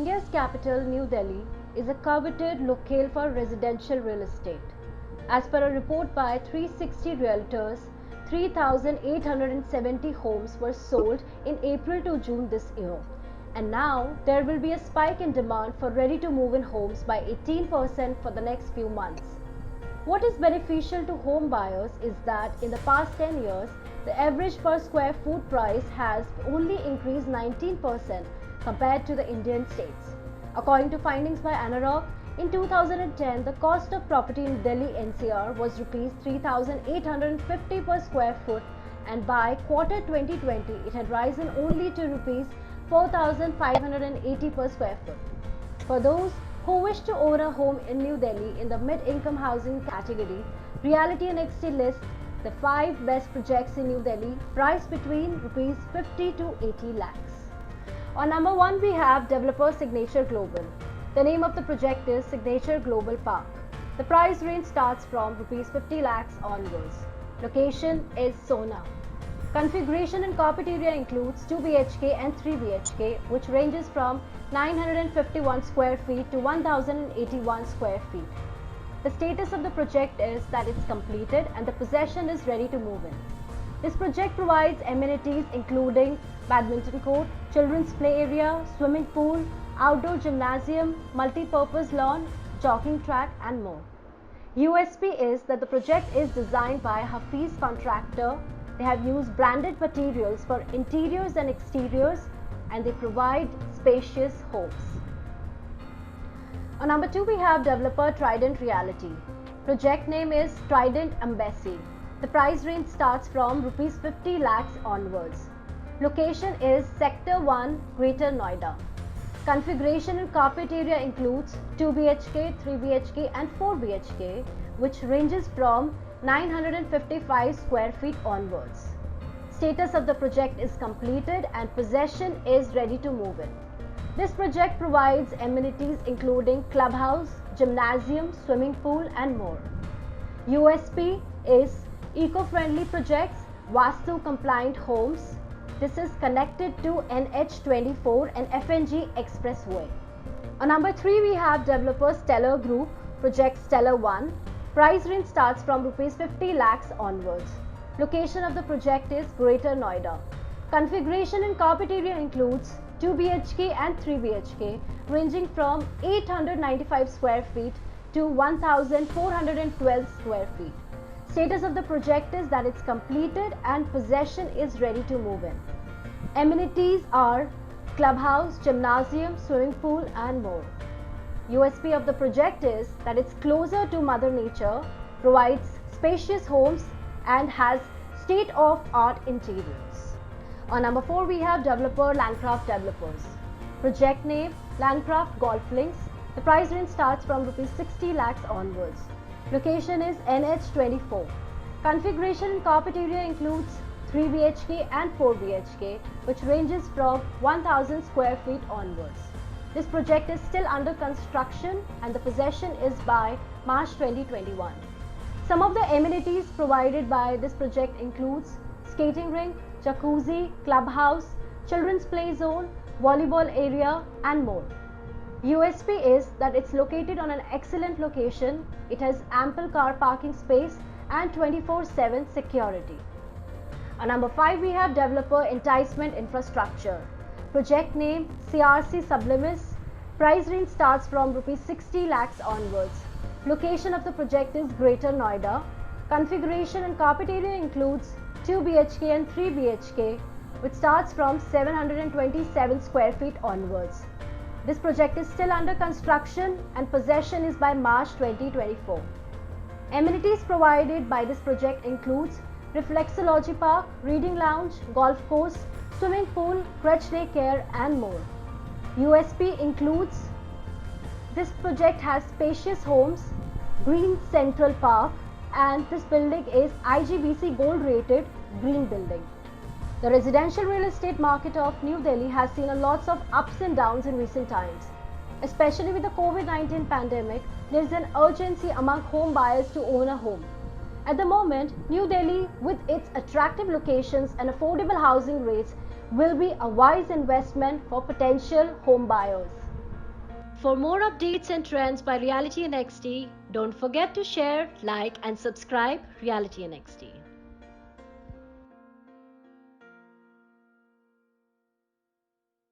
India's capital, New Delhi, is a coveted locale for residential real estate. As per a report by 360 Realtors, 3,870 homes were sold in April to June this year. And now there will be a spike in demand for ready-to-move-in homes by 18% for the next few months. What is beneficial to home buyers is that in the past 10 years, the average per square foot price has only increased 19% compared to the Indian states. According to findings by Anurag, in 2010, the cost of property in Delhi NCR was Rs 3,850 per square foot, and by quarter 2020, it had risen only to Rs 4,580 per square foot. For those who wish to own a home in New Delhi in the mid-income housing category, Realty NXT lists the 5 best projects in New Delhi priced between Rs 50 to 80 lakhs. On number 1 we have developer Signature Global. The name of the project is Signature Global Park. The price range starts from Rs 50 lakhs onwards. Location is Sohna. Configuration and carpet area includes 2 BHK and 3 BHK, which ranges from 951 square feet to 1081 square feet. The status of the project is that it's completed and the possession is ready to move in. This project provides amenities including badminton court, children's play area, swimming pool, outdoor gymnasium, multi-purpose lawn, jogging track and more. USP is that the project is designed by Hafiz Contractor. They have used branded materials for interiors and exteriors, and they provide spacious homes. On number 2 we have developer Trident Realty. Project name is Trident Embassy. The price range starts from Rs 50 lakhs onwards. Location is Sector 1, Greater Noida. Configuration and carpet area includes 2 BHK, 3 BHK and 4 BHK, which ranges from 955 square feet onwards. Status of the project is completed and possession is ready to move in. This project provides amenities including clubhouse, gymnasium, swimming pool and more. USP is eco-friendly projects, Vastu compliant homes. This is connected to NH24 and FNG Expressway. On number 3 we have developer Stellar Group, project Stellar 1. Price range starts from Rs 50 lakhs onwards. Location of the project is Greater Noida. Configuration and carpet area includes 2 BHK and 3 BHK, ranging from 895 square feet to 1412 square feet. Status of the project is that it's completed and possession is ready to move in. Amenities are clubhouse, gymnasium, swimming pool and more. USP of the project is that it's closer to Mother Nature, provides spacious homes and has state-of-art interiors. On number 4 we have developer Landcraft Developers. Project name Landcraft Golf Links. The price range starts from Rs 60 lakhs onwards. Location is NH24. Configuration and carpet area includes 3 BHK and 4 BHK, which ranges from 1000 square feet onwards. This project is still under construction and the possession is by March 2021. Some of the amenities provided by this project includes skating rink, jacuzzi, clubhouse, children's play zone, volleyball area and more. USP is that it's located on an excellent location. It has ample car parking space and 24/7 security. On number 5 we have developer Enticement Infrastructure. Project name CRC Sublimis. Price range starts from Rs 60 lakhs onwards. Location of the project is Greater Noida. Configuration and carpet area includes 2 BHK and 3 BHK, which starts from 727 square feet onwards. This project is still under construction and possession is by March 2024. Amenities provided by this project includes Reflexology Park, Reading Lounge, Golf Course, Swimming Pool, crèche daycare and more. USP includes this project has spacious homes, green Central Park, and this building is IGBC Gold rated green building. The residential real estate market of New Delhi has seen a lots of ups and downs in recent times. Especially with the COVID-19 pandemic, there is an urgency among home buyers to own a home. At the moment, New Delhi, with its attractive locations and affordable housing rates, will be a wise investment for potential home buyers. For more updates and trends by Reality NXT, don't forget to share, like, and subscribe Reality NXT.